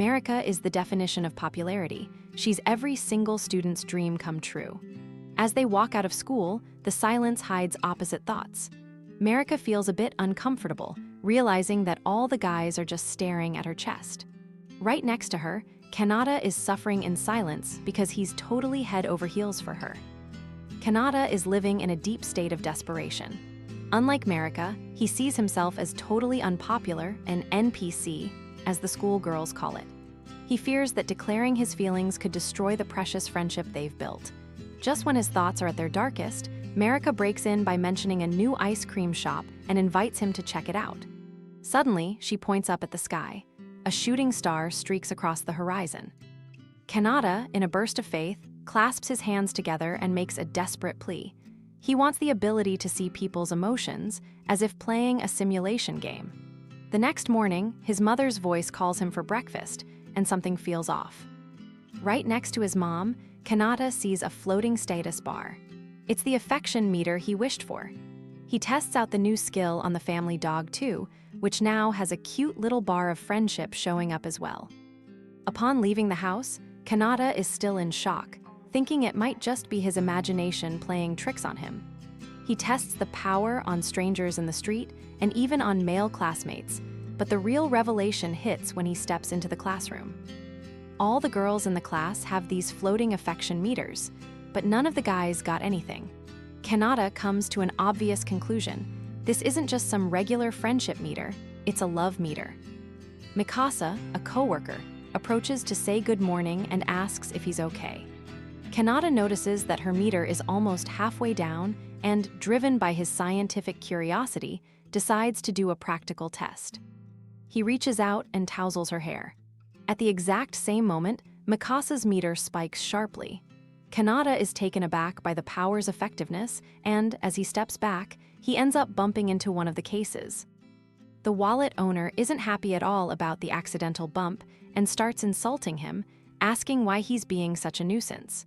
Marika is the definition of popularity. She's every single student's dream come true. As they walk out of school, the silence hides opposite thoughts. Marika feels a bit uncomfortable, realizing that all the guys are just staring at her chest. Right next to her, Kanata is suffering in silence because he's totally head over heels for her. Kanata is living in a deep state of desperation. Unlike Marika, he sees himself as totally unpopular, an NPC, as the schoolgirls call it. He fears that declaring his feelings could destroy the precious friendship they've built. Just when his thoughts are at their darkest, Marika breaks in by mentioning a new ice cream shop and invites him to check it out. Suddenly, she points up at the sky. A shooting star streaks across the horizon. Kanata, in a burst of faith, clasps his hands together and makes a desperate plea. He wants the ability to see people's emotions, as if playing a simulation game. The next morning, his mother's voice calls him for breakfast, and something feels off. Right next to his mom, Kanata sees a floating status bar. It's the affection meter he wished for. He tests out the new skill on the family dog too, which now has a cute little bar of friendship showing up as well. Upon leaving the house, Kanata is still in shock, thinking it might just be his imagination playing tricks on him. He tests the power on strangers in the street and even on male classmates, but the real revelation hits when he steps into the classroom. All the girls in the class have these floating affection meters, but none of the guys got anything. Kanata comes to an obvious conclusion. This isn't just some regular friendship meter, it's a love meter. Mikasa, a coworker, approaches to say good morning and asks if he's okay. Kanata notices that her meter is almost halfway down and, driven by his scientific curiosity, decides to do a practical test. He reaches out and tousles her hair. At the exact same moment, Mikasa's meter spikes sharply. Kanata is taken aback by the power's effectiveness, and, as he steps back, he ends up bumping into one of the cases. The wallet owner isn't happy at all about the accidental bump and starts insulting him, asking why he's being such a nuisance.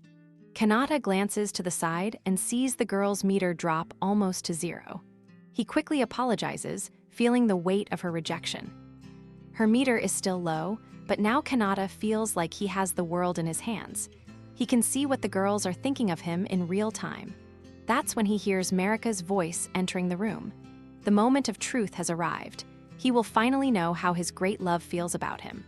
Kanata glances to the side and sees the girl's meter drop almost to zero. He quickly apologizes, feeling the weight of her rejection. Her meter is still low, but now Kanata feels like he has the world in his hands. He can see what the girls are thinking of him in real time. That's when he hears Marika's voice entering the room. The moment of truth has arrived. He will finally know how his great love feels about him.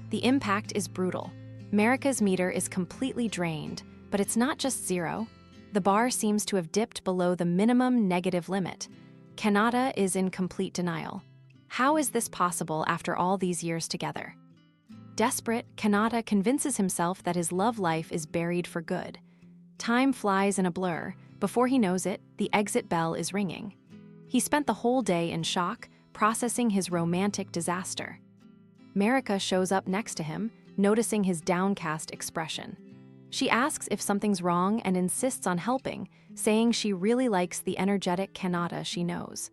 The impact is brutal. Marika's meter is completely drained, but it's not just zero. The bar seems to have dipped below the minimum negative limit. Kanata is in complete denial. How is this possible after all these years together? Desperate, Kanata convinces himself that his love life is buried for good. Time flies in a blur. Before he knows it, the exit bell is ringing. He spent the whole day in shock, processing his romantic disaster. Marika shows up next to him, noticing his downcast expression. She asks if something's wrong and insists on helping, saying she really likes the energetic Kanata she knows.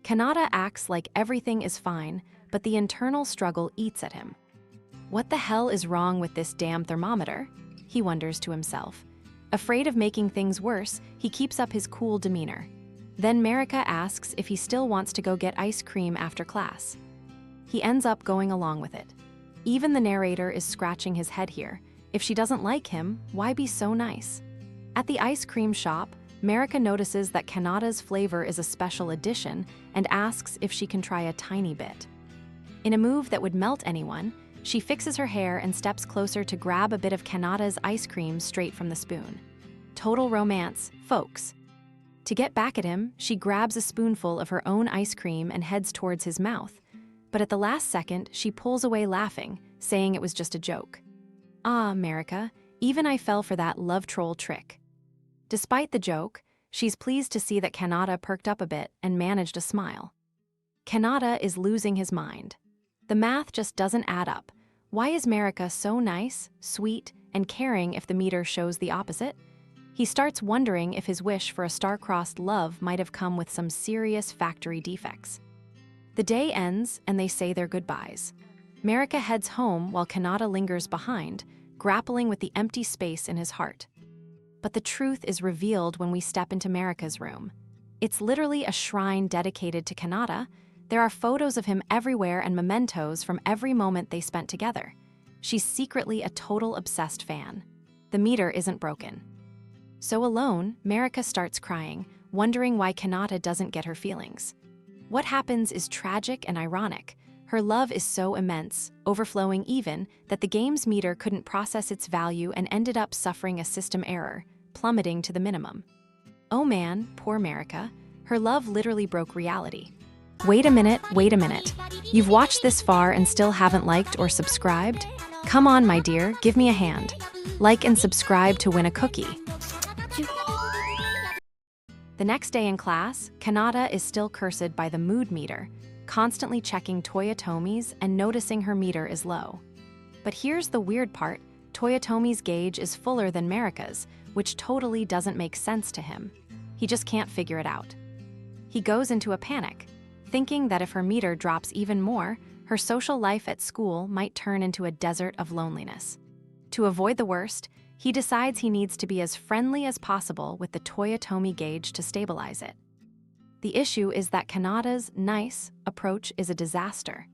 Kanata acts like everything is fine, but the internal struggle eats at him. What the hell is wrong with this damn thermometer? He wonders to himself. Afraid of making things worse, he keeps up his cool demeanor. Then Marika asks if he still wants to go get ice cream after class. He ends up going along with it. Even the narrator is scratching his head here. If she doesn't like him, why be so nice? At the ice cream shop, Marika notices that Kanata's flavor is a special edition and asks if she can try a tiny bit. In a move that would melt anyone, she fixes her hair and steps closer to grab a bit of Kanata's ice cream straight from the spoon. Total romance, folks. To get back at him, she grabs a spoonful of her own ice cream and heads towards his mouth. But at the last second, she pulls away laughing, saying it was just a joke. Ah, Marika, even I fell for that love troll trick. Despite the joke, she's pleased to see that Kanata perked up a bit and managed a smile. Kanata is losing his mind. The math just doesn't add up. Why is Marika so nice, sweet, and caring if the meter shows the opposite? He starts wondering if his wish for a star-crossed love might have come with some serious factory defects. The day ends and they say their goodbyes. Marika heads home while Kanata lingers behind, grappling with the empty space in his heart. But the truth is revealed when we step into Marika's room. It's literally a shrine dedicated to Kanata. There are photos of him everywhere and mementos from every moment they spent together. She's secretly a total obsessed fan. The meter isn't broken. So alone, Marika starts crying, wondering why Kanata doesn't get her feelings. What happens is tragic and ironic. Her love is so immense, overflowing even, that the game's meter couldn't process its value and ended up suffering a system error, plummeting to the minimum. Oh man, poor Marika. Her love literally broke reality. Wait a minute. You've watched this far and still haven't liked or subscribed? Come on, my dear, give me a hand. Like and subscribe to win a cookie. The next day in class, Kanata is still cursed by the mood meter, constantly checking Toyotomi's and noticing her meter is low. But here's the weird part, Toyotomi's gauge is fuller than Marika's, which totally doesn't make sense to him. He just can't figure it out. He goes into a panic, thinking that if her meter drops even more, her social life at school might turn into a desert of loneliness. To avoid the worst, he decides he needs to be as friendly as possible with the Toyotomi gauge to stabilize it. The issue is that Kanata's nice approach is a disaster.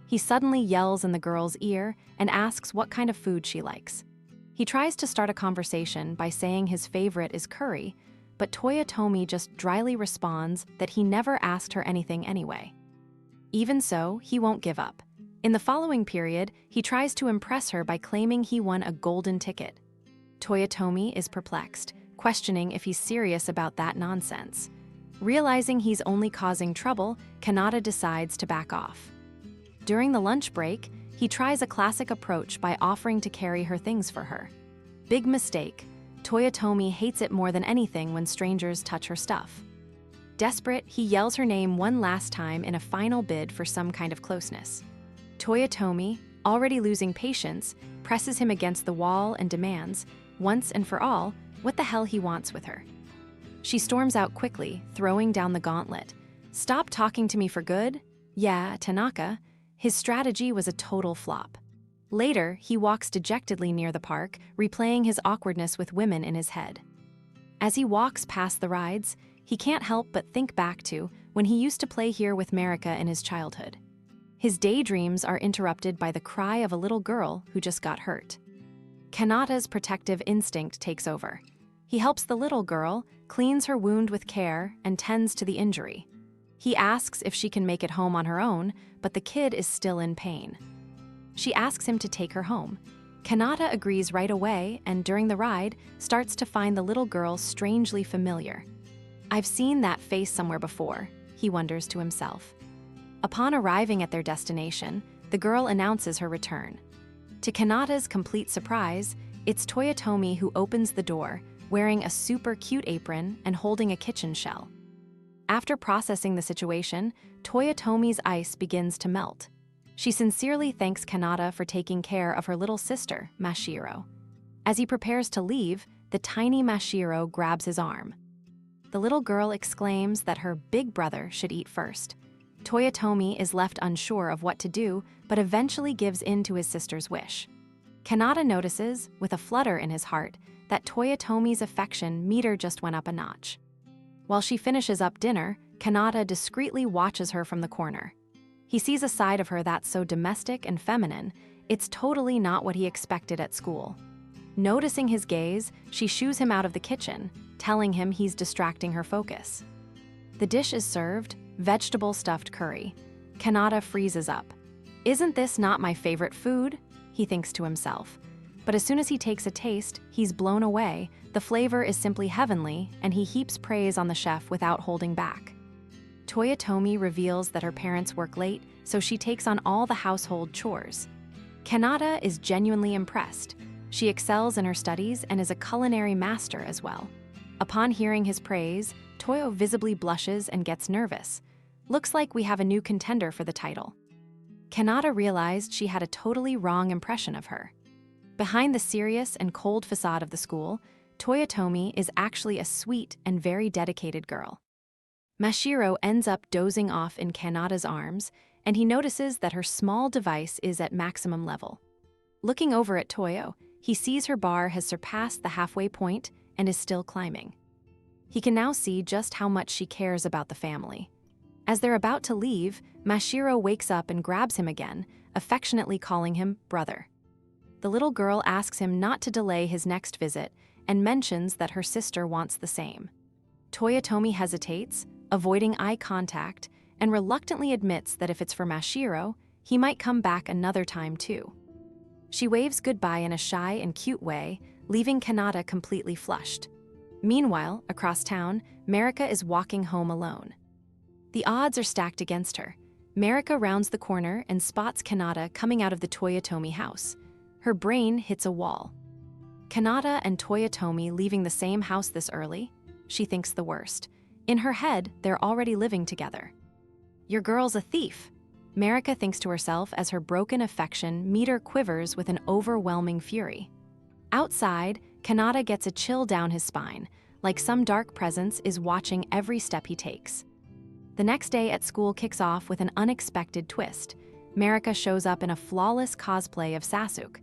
He suddenly yells in the girl's ear and asks what kind of food she likes. He tries to start a conversation by saying his favorite is curry, but Toyotomi just dryly responds that he never asked her anything anyway. Even so, he won't give up. In the following period, he tries to impress her by claiming he won a golden ticket. Toyotomi is perplexed, questioning if he's serious about that nonsense. Realizing he's only causing trouble, Kanata decides to back off. During the lunch break, he tries a classic approach by offering to carry her things for her. Big mistake. Toyotomi hates it more than anything when strangers touch her stuff. Desperate, he yells her name one last time in a final bid for some kind of closeness. Toyotomi, already losing patience, presses him against the wall and demands, once and for all, what the hell he wants with her. She storms out quickly, throwing down the gauntlet. Stop talking to me for good? Yeah, Tanaka. His strategy was a total flop. Later, he walks dejectedly near the park, replaying his awkwardness with women in his head. As he walks past the rides, he can't help but think back to when he used to play here with Marika in his childhood. His daydreams are interrupted by the cry of a little girl who just got hurt. Kanata's protective instinct takes over. He helps the little girl, cleans her wound with care, and tends to the injury. He asks if she can make it home on her own, but the kid is still in pain. She asks him to take her home. Kanata agrees right away and during the ride starts to find the little girl strangely familiar. I've seen that face somewhere before, he wonders to himself. Upon arriving at their destination, the girl announces her return. To Kanata's complete surprise, it's Toyotomi who opens the door, wearing a super cute apron and holding a kitchen shell. After processing the situation, Toyotomi's ice begins to melt. She sincerely thanks Kanata for taking care of her little sister, Mashiro. As he prepares to leave, the tiny Mashiro grabs his arm. The little girl exclaims that her big brother should eat first. Toyotomi is left unsure of what to do, but eventually gives in to his sister's wish. Kanata notices, with a flutter in his heart, that Toyotomi's affection meter just went up a notch. While she finishes up dinner, Kanata discreetly watches her from the corner. He sees a side of her that's so domestic and feminine, it's totally not what he expected at school. Noticing his gaze, she shoos him out of the kitchen, telling him he's distracting her focus. The dish is served, vegetable stuffed curry. Kanata freezes up. Isn't this not my favorite food? He thinks to himself. But as soon as he takes a taste, he's blown away. The flavor is simply heavenly, and he heaps praise on the chef without holding back. Toyotomi reveals that her parents work late, so she takes on all the household chores. Kanata is genuinely impressed. She excels in her studies and is a culinary master as well. Upon hearing his praise, Toyo visibly blushes and gets nervous. Looks like we have a new contender for the title. Kanata realized she had a totally wrong impression of her. Behind the serious and cold facade of the school, Toyotomi is actually a sweet and very dedicated girl. Mashiro ends up dozing off in Kanata's arms, and he notices that her small device is at maximum level. Looking over at Toyo, he sees her bar has surpassed the halfway point and is still climbing. He can now see just how much she cares about the family. As they're about to leave, Mashiro wakes up and grabs him again, affectionately calling him brother. The little girl asks him not to delay his next visit and mentions that her sister wants the same. Toyotomi hesitates, avoiding eye contact, and reluctantly admits that if it's for Mashiro, he might come back another time too. She waves goodbye in a shy and cute way, leaving Kanata completely flushed. Meanwhile, across town, Marika is walking home alone. The odds are stacked against her. Marika rounds the corner and spots Kanata coming out of the Toyotomi house. Her brain hits a wall. Kanata and Toyotomi leaving the same house this early? She thinks the worst. In her head, they're already living together. Your girl's a thief, Marika thinks to herself as her broken affection meter quivers with an overwhelming fury. Outside, Kanata gets a chill down his spine, like some dark presence is watching every step he takes. The next day at school kicks off with an unexpected twist. Marika shows up in a flawless cosplay of Sasuke,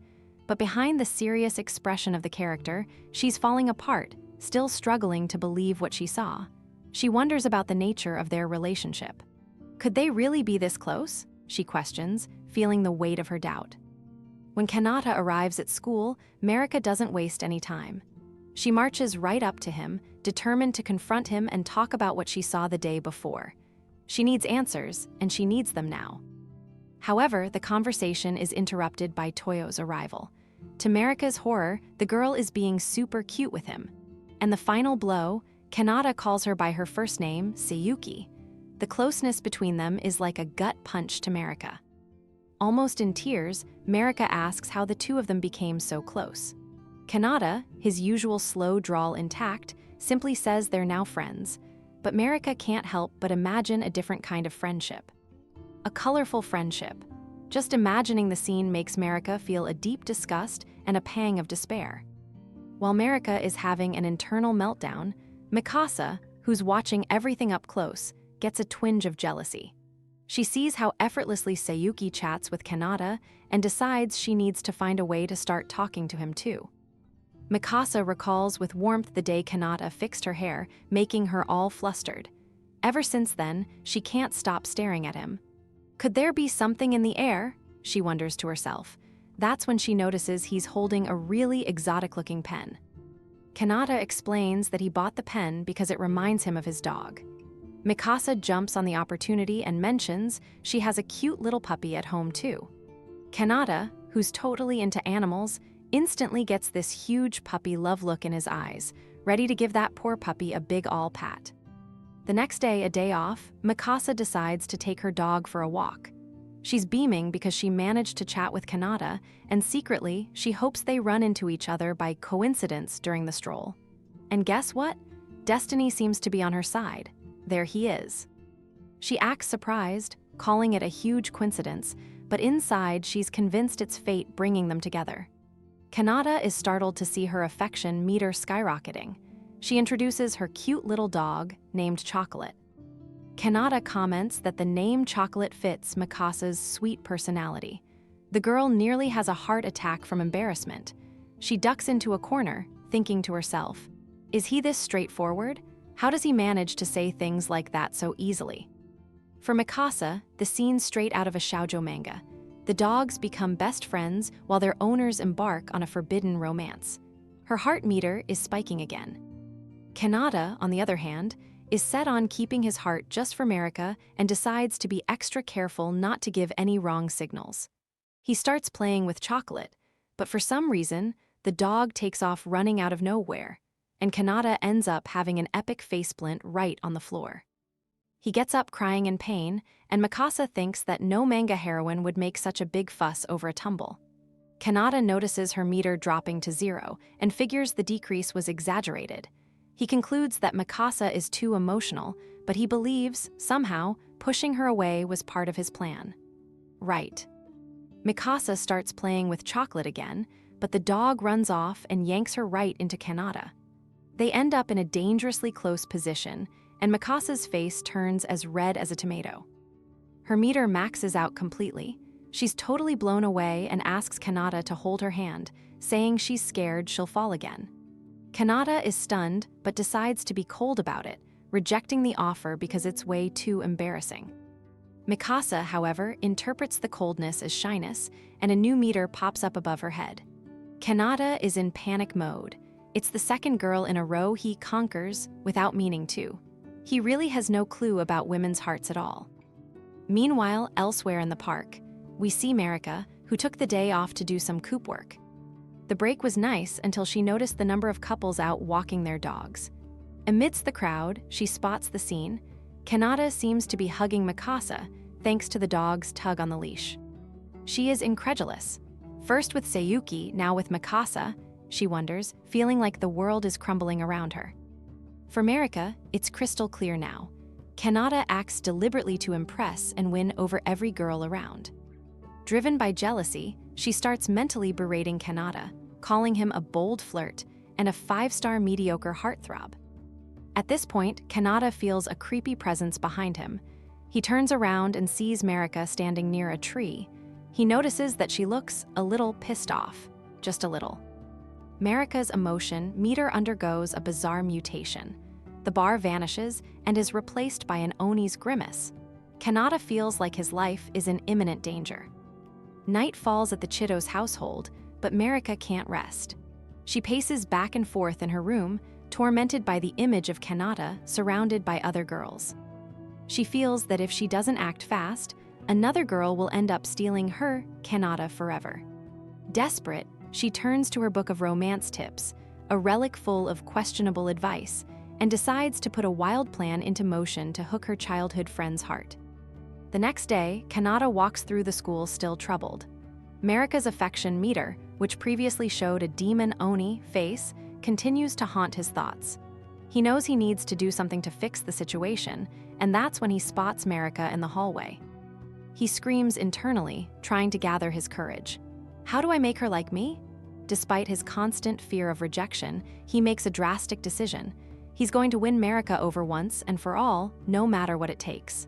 but behind the serious expression of the character, she's falling apart, still struggling to believe what she saw. She wonders about the nature of their relationship. Could they really be this close? She questions, feeling the weight of her doubt. When Kanata arrives at school, Marika doesn't waste any time. She marches right up to him, determined to confront him and talk about what she saw the day before. She needs answers, and she needs them now. However, the conversation is interrupted by Toyo's arrival. To Marika's horror, the girl is being super cute with him. And the final blow, Kanata calls her by her first name, Sayuki. The closeness between them is like a gut punch to Marika. Almost in tears, Marika asks how the two of them became so close. Kanata, his usual slow drawl intact, simply says they're now friends, but Marika can't help but imagine a different kind of friendship. A colorful friendship. Just imagining the scene makes Marika feel a deep disgust and a pang of despair. While Marika is having an internal meltdown, Mikasa, who's watching everything up close, gets a twinge of jealousy. She sees how effortlessly Sayuki chats with Kanata and decides she needs to find a way to start talking to him too. Mikasa recalls with warmth the day Kanata fixed her hair, making her all flustered. Ever since then, she can't stop staring at him. Could there be something in the air? She wonders to herself. That's when she notices he's holding a really exotic-looking pen. Kanata explains that he bought the pen because it reminds him of his dog. Mikasa jumps on the opportunity and mentions she has a cute little puppy at home too. Kanata, who's totally into animals, instantly gets this huge puppy love look in his eyes, ready to give that poor puppy a big ol' pat. The next day, a day off, Mikasa decides to take her dog for a walk. She's beaming because she managed to chat with Kanata, and secretly, she hopes they run into each other by coincidence during the stroll. And guess what? Destiny seems to be on her side. There he is. She acts surprised, calling it a huge coincidence, but inside she's convinced it's fate bringing them together. Kanata is startled to see her affection meter skyrocketing. She introduces her cute little dog, named Chocolate. Kanata comments that the name Chocolate fits Mikasa's sweet personality. The girl nearly has a heart attack from embarrassment. She ducks into a corner, thinking to herself, is he this straightforward? How does he manage to say things like that so easily? For Mikasa, the scene's straight out of a shoujo manga. The dogs become best friends while their owners embark on a forbidden romance. Her heart meter is spiking again. Kanata, on the other hand, is set on keeping his heart just for Marika and decides to be extra careful not to give any wrong signals. He starts playing with Chocolate, but for some reason, the dog takes off running out of nowhere, and Kanata ends up having an epic faceplant right on the floor. He gets up crying in pain, and Mikasa thinks that no manga heroine would make such a big fuss over a tumble. Kanata notices her meter dropping to 0 and figures the decrease was exaggerated. He concludes that Mikasa is too emotional, but he believes, somehow, pushing her away was part of his plan. Right. Mikasa starts playing with Chocolate again, but the dog runs off and yanks her right into Kanata. They end up in a dangerously close position, and Mikasa's face turns as red as a tomato. Her meter maxes out completely. She's totally blown away and asks Kanata to hold her hand, saying she's scared she'll fall again. Kanata is stunned but decides to be cold about it, rejecting the offer because it's way too embarrassing. Mikasa, however, interprets the coldness as shyness, and a new meter pops up above her head. Kanata is in panic mode. It's the second girl in a row he conquers without meaning to. He really has no clue about women's hearts at all. Meanwhile, elsewhere in the park, we see Marika, who took the day off to do some coop work. The break was nice until she noticed the number of couples out walking their dogs. Amidst the crowd, she spots the scene. Kanata seems to be hugging Mikasa, thanks to the dog's tug on the leash. She is incredulous. First with Sayuki, now with Mikasa, she wonders, feeling like the world is crumbling around her. For Marika, it's crystal clear now. Kanata acts deliberately to impress and win over every girl around. Driven by jealousy, she starts mentally berating Kanata, calling him a bold flirt and a 5-star mediocre heartthrob. At this point, Kanata feels a creepy presence behind him. He turns around and sees Marika standing near a tree. He notices that she looks a little pissed off, just a little. Marika's emotion meter undergoes a bizarre mutation. The bar vanishes and is replaced by an Oni's grimace. Kanata feels like his life is in imminent danger. Night falls at the Chido's household, but Marika can't rest. She paces back and forth in her room, tormented by the image of Kanata surrounded by other girls. She feels that if she doesn't act fast, another girl will end up stealing her Kanata forever. Desperate, she turns to her book of romance tips, a relic full of questionable advice, and decides to put a wild plan into motion to hook her childhood friend's heart. The next day, Kanata walks through the school still troubled. Marika's affection meter, which previously showed a demon Oni face, continues to haunt his thoughts. He knows he needs to do something to fix the situation, and that's when he spots Marika in the hallway. He screams internally, trying to gather his courage. How do I make her like me? Despite his constant fear of rejection, he makes a drastic decision. He's going to win Marika over once and for all, no matter what it takes.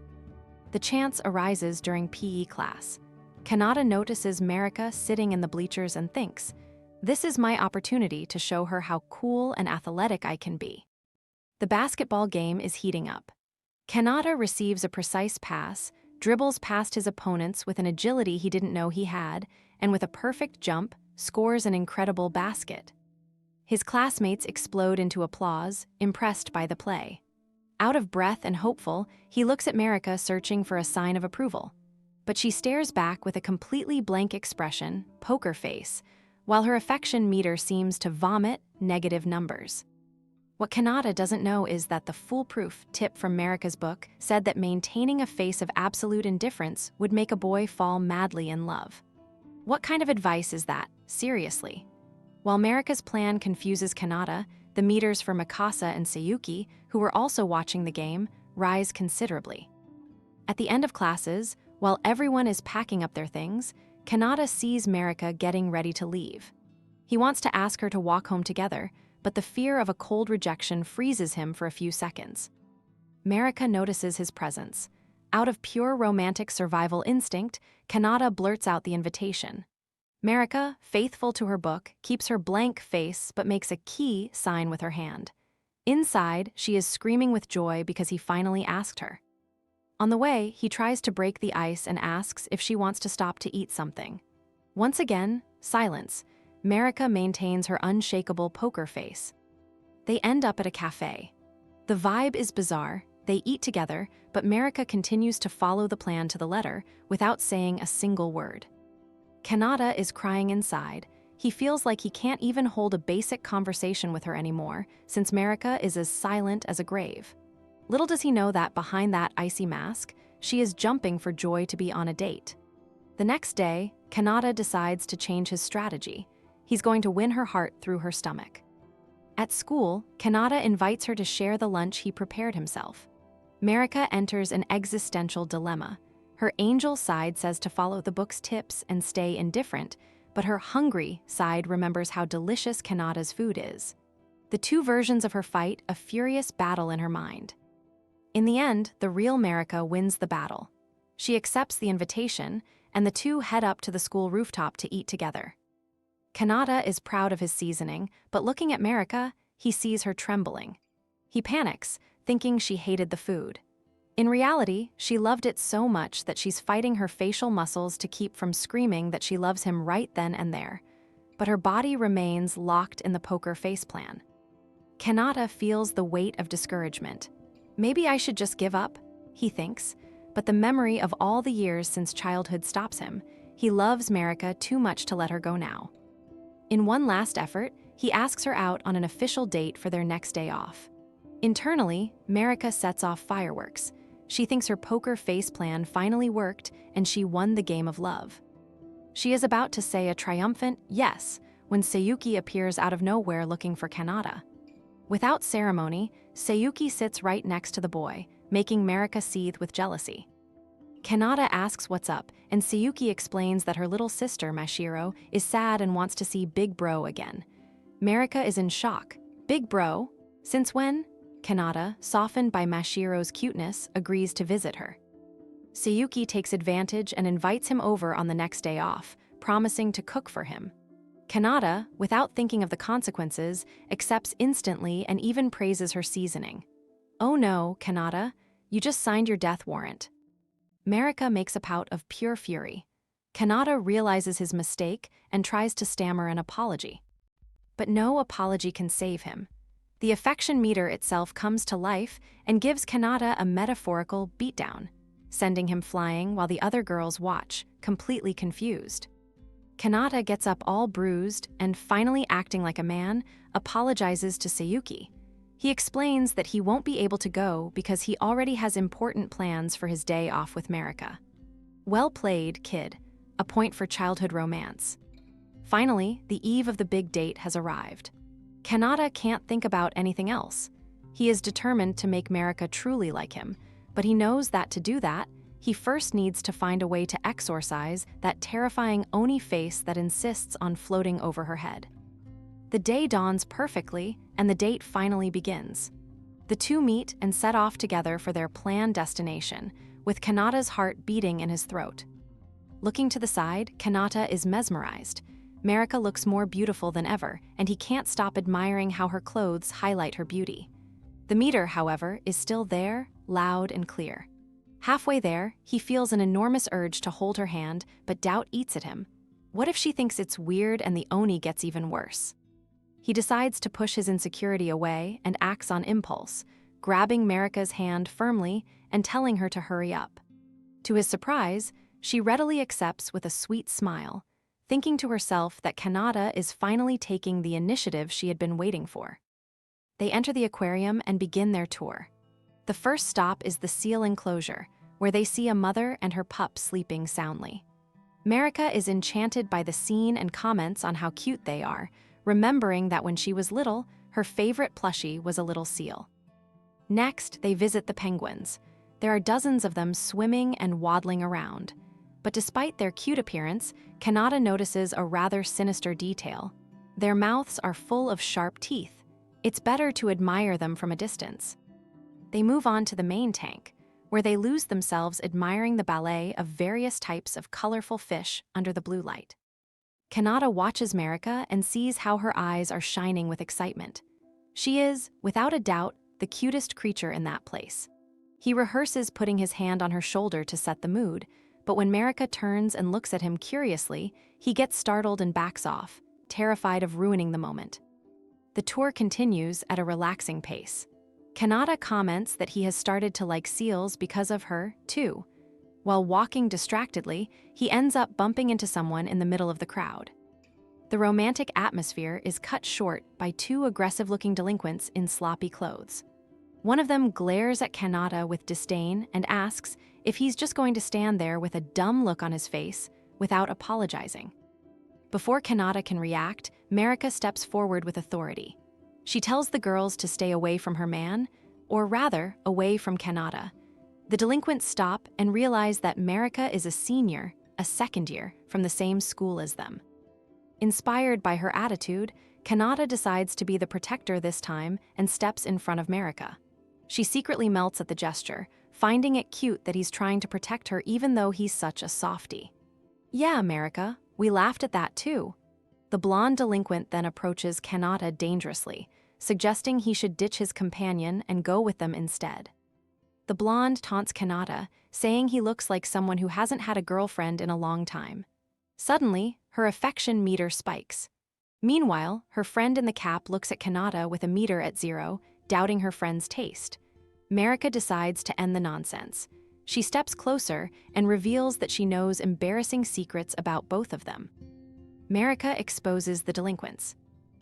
The chance arises during PE class. Kanata notices Marika sitting in the bleachers and thinks, "This is my opportunity to show her how cool and athletic I can be." The basketball game is heating up. Kanata receives a precise pass, dribbles past his opponents with an agility he didn't know he had, and with a perfect jump, scores an incredible basket. His classmates explode into applause, impressed by the play. Out of breath and hopeful, he looks at Marika searching for a sign of approval. But she stares back with a completely blank expression, poker face, while her affection meter seems to vomit negative numbers. What Kanata doesn't know is that the foolproof tip from Marika's book said that maintaining a face of absolute indifference would make a boy fall madly in love. What kind of advice is that, seriously? While Marika's plan confuses Kanata, the meters for Mikasa and Sayuki, who were also watching the game, rise considerably. At the end of classes, while everyone is packing up their things, Kanata sees Marika getting ready to leave. He wants to ask her to walk home together, but the fear of a cold rejection freezes him for a few seconds. Marika notices his presence. Out of pure romantic survival instinct, Kanata blurts out the invitation. Marika, faithful to her book, keeps her blank face but makes a key sign with her hand. Inside, she is screaming with joy because he finally asked her. On the way, he tries to break the ice and asks if she wants to stop to eat something. Once again, silence. Marika maintains her unshakable poker face. They end up at a cafe. The vibe is bizarre. They eat together, but Marika continues to follow the plan to the letter without saying a single word. Kanata is crying inside. He feels like he can't even hold a basic conversation with her anymore, since Marika is as silent as a grave. Little does he know that behind that icy mask, she is jumping for joy to be on a date. The next day, Kanata decides to change his strategy. He's going to win her heart through her stomach. At school, Kanata invites her to share the lunch he prepared himself. Marika enters an existential dilemma. Her angel side says to follow the book's tips and stay indifferent, but her hungry side remembers how delicious Kanata's food is. The two versions of her fight a furious battle in her mind. In the end, the real Marika wins the battle. She accepts the invitation, and the two head up to the school rooftop to eat together. Kanata is proud of his seasoning, but looking at Marika, he sees her trembling. He panics, thinking she hated the food. In reality, she loved it so much that she's fighting her facial muscles to keep from screaming that she loves him right then and there. But her body remains locked in the poker face plan. Kanata feels the weight of discouragement. Maybe I should just give up, he thinks, but the memory of all the years since childhood stops him. He loves Marika too much to let her go now. In one last effort, he asks her out on an official date for their next day off. Internally, Marika sets off fireworks. She thinks her poker face plan finally worked and she won the game of love. She is about to say a triumphant yes when Sayuki appears out of nowhere looking for Kanata. Without ceremony, Sayuki sits right next to the boy, making Marika seethe with jealousy. Kanata asks what's up, and Sayuki explains that her little sister, Mashiro, is sad and wants to see Big Bro again. Marika is in shock. Big Bro? Since when? Kanata, softened by Mashiro's cuteness, agrees to visit her. Sayuki takes advantage and invites him over on the next day off, promising to cook for him. Kanata, without thinking of the consequences, accepts instantly and even praises her seasoning. Oh no, Kanata, you just signed your death warrant. Marika makes a pout of pure fury. Kanata realizes his mistake and tries to stammer an apology. But no apology can save him. The affection meter itself comes to life and gives Kanata a metaphorical beatdown, sending him flying while the other girls watch, completely confused. Kanata gets up all bruised and, finally acting like a man, apologizes to Sayuki. He explains that he won't be able to go because he already has important plans for his day off with Marika. Well played, kid. A point for childhood romance. Finally, the eve of the big date has arrived. Kanata can't think about anything else. He is determined to make Marika truly like him, but he knows that to do that, he first needs to find a way to exorcise that terrifying Oni face that insists on floating over her head. The day dawns perfectly, and the date finally begins. The two meet and set off together for their planned destination, with Kanata's heart beating in his throat. Looking to the side, Kanata is mesmerized. Marika looks more beautiful than ever, and he can't stop admiring how her clothes highlight her beauty. The meter, however, is still there, loud and clear. Halfway there, he feels an enormous urge to hold her hand, but doubt eats at him. What if she thinks it's weird and the Oni gets even worse? He decides to push his insecurity away and acts on impulse, grabbing Marika's hand firmly and telling her to hurry up. To his surprise, she readily accepts with a sweet smile, thinking to herself that Kanata is finally taking the initiative she had been waiting for. They enter the aquarium and begin their tour. The first stop is the seal enclosure, where they see a mother and her pup sleeping soundly. Marika is enchanted by the scene and comments on how cute they are, remembering that when she was little, her favorite plushie was a little seal. Next, they visit the penguins. There are dozens of them swimming and waddling around. But despite their cute appearance, Kanata notices a rather sinister detail. Their mouths are full of sharp teeth. It's better to admire them from a distance. They move on to the main tank, where they lose themselves admiring the ballet of various types of colorful fish under the blue light. Kanata watches Marika and sees how her eyes are shining with excitement. She is, without a doubt, the cutest creature in that place. He rehearses putting his hand on her shoulder to set the mood, but when Marika turns and looks at him curiously, he gets startled and backs off, terrified of ruining the moment. The tour continues at a relaxing pace. Kanata comments that he has started to like seals because of her, too. While walking distractedly, he ends up bumping into someone in the middle of the crowd. The romantic atmosphere is cut short by two aggressive-looking delinquents in sloppy clothes. One of them glares at Kanata with disdain and asks if he's just going to stand there with a dumb look on his face without apologizing. Before Kanata can react, Marika steps forward with authority. She tells the girls to stay away from her man, or rather, away from Kanata. The delinquents stop and realize that Marika is a senior, a second year, from the same school as them. Inspired by her attitude, Kanata decides to be the protector this time and steps in front of Marika. She secretly melts at the gesture, finding it cute that he's trying to protect her even though he's such a softie. Yeah, Marika, we laughed at that too. The blonde delinquent then approaches Kanata dangerously, suggesting he should ditch his companion and go with them instead. the blonde taunts Kanata, saying he looks like someone who hasn't had a girlfriend in a long time. Suddenly, her affection meter spikes. Meanwhile, her friend in the cap looks at Kanata with a meter at 0, doubting her friend's taste. Marika decides to end the nonsense. She steps closer and reveals that she knows embarrassing secrets about both of them. Marika exposes the delinquents.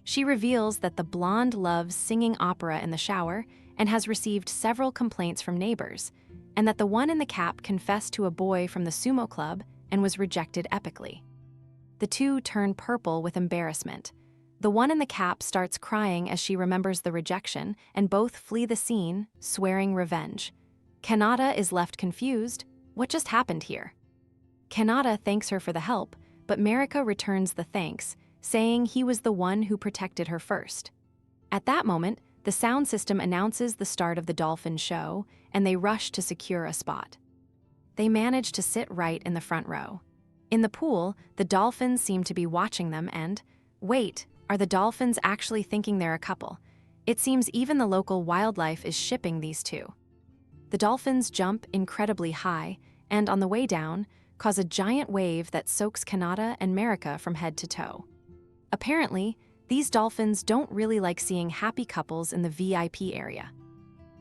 She reveals that the blonde loves singing opera in the shower and has received several complaints from neighbors, and that the one in the cap confessed to a boy from the sumo club and was rejected epically. The two turn purple with embarrassment. The one in the cap starts crying as she remembers the rejection, and both flee the scene, swearing revenge. Kanata is left confused. What just happened here? Kanata thanks her for the help, but Marika returns the thanks, saying he was the one who protected her first. At that moment, the sound system announces the start of the dolphin show, and they rush to secure a spot. They manage to sit right in the front row. In the pool, the dolphins seem to be watching them and, wait, are the dolphins actually thinking they're a couple? It seems even the local wildlife is shipping these two. The dolphins jump incredibly high, and on the way down, cause a giant wave that soaks Kanata and Marika from head to toe. Apparently, these dolphins don't really like seeing happy couples in the VIP area.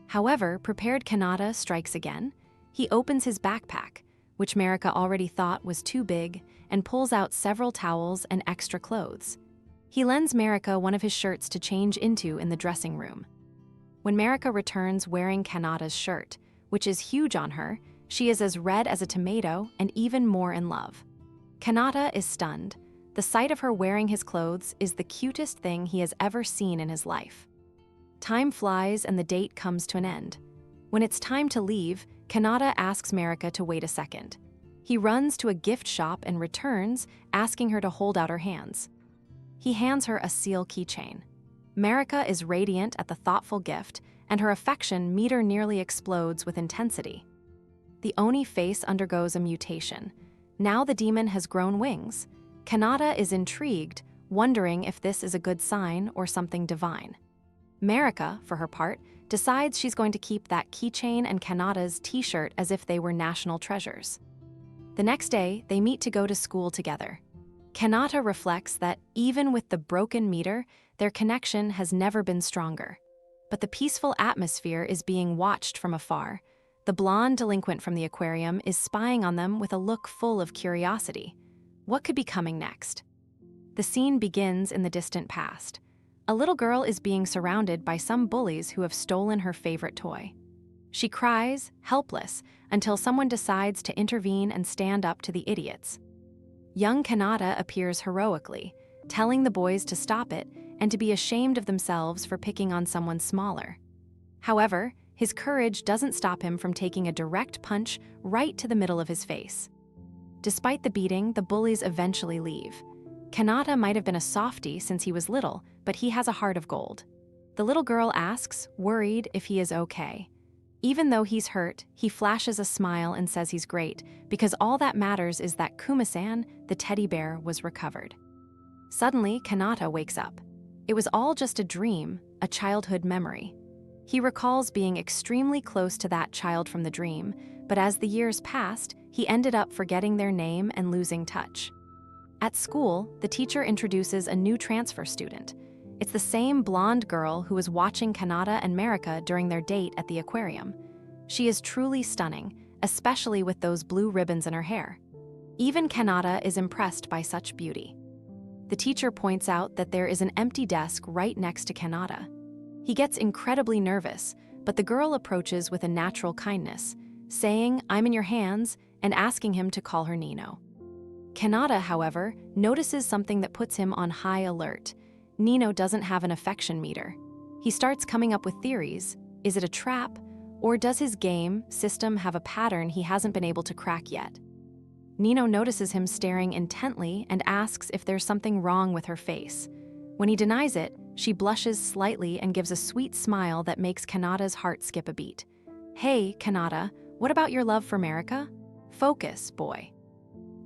However, prepared Kanata strikes again. He opens his backpack, which Marika already thought was too big, and pulls out several towels and extra clothes. He lends Marika one of his shirts to change into in the dressing room. When Marika returns wearing Kanata's shirt, which is huge on her, she is as red as a tomato and even more in love. Kanata is stunned. The sight of her wearing his clothes is the cutest thing he has ever seen in his life. Time flies and the date comes to an end. When it's time to leave, Kanata asks Marika to wait a second. He runs to a gift shop and returns, asking her to hold out her hands. He hands her a seal keychain. Marika is radiant at the thoughtful gift, and her affection meter nearly explodes with intensity. The Oni face undergoes a mutation. Now the demon has grown wings. Kanata is intrigued, wondering if this is a good sign or something divine. Marika, for her part, decides she's going to keep that keychain and Kanata's t-shirt as if they were national treasures. The next day, they meet to go to school together. Kanata reflects that even with the broken meter, their connection has never been stronger. But the peaceful atmosphere is being watched from afar. The blonde delinquent from the aquarium is spying on them with a look full of curiosity. What could be coming next? The scene begins in the distant past. A little girl is being surrounded by some bullies who have stolen her favorite toy. She cries, helpless, until someone decides to intervene and stand up to the idiots. Young Kanata appears heroically, telling the boys to stop it and to be ashamed of themselves for picking on someone smaller. However, his courage doesn't stop him from taking a direct punch right to the middle of his face. Despite the beating, the bullies eventually leave. Kanata might have been a softie since he was little, but he has a heart of gold. The little girl asks, worried, if he is okay. Even though he's hurt, he flashes a smile and says he's great, because all that matters is that Kuma-san, the teddy bear, was recovered. Suddenly, Kanata wakes up. It was all just a dream, a childhood memory. He recalls being extremely close to that child from the dream, but as the years passed, he ended up forgetting their name and losing touch. At school, the teacher introduces a new transfer student. It's the same blonde girl who was watching Kanata and Marika during their date at the aquarium. She is truly stunning, especially with those blue ribbons in her hair. Even Kanata is impressed by such beauty. The teacher points out that there is an empty desk right next to Kanata. He gets incredibly nervous, but the girl approaches with a natural kindness, saying, "I'm in your hands," and asking him to call her Nino. Kanata, however, notices something that puts him on high alert. Nino doesn't have an affection meter. He starts coming up with theories. Is it a trap? Or does his game system have a pattern he hasn't been able to crack yet? Nino notices him staring intently and asks if there's something wrong with her face. When he denies it, she blushes slightly and gives a sweet smile that makes Kanata's heart skip a beat. "Hey, Kanata, what about your love for Marika? Focus, boy."